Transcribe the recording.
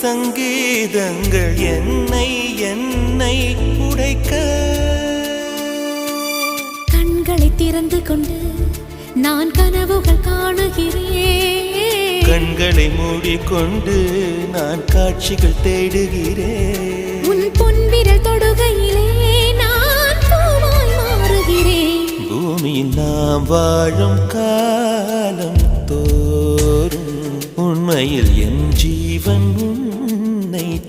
சங்கீதங்கள் என்னை என்னை உடைக்க. கண்களை திறந்து கொண்டு நான் கனவுகள் காணுகிறேன். கண்களை மூடிக்கொண்டு நான் காட்சிகள் தேடுகிறேன். உன் பொன்விரல் தொடுகையிலே நான் பூவாய் மாறுகிறேன். பூமியில் நாம் வாழும் காலம் தோறும் உண்மையில் என் ஜீவன் உன்னை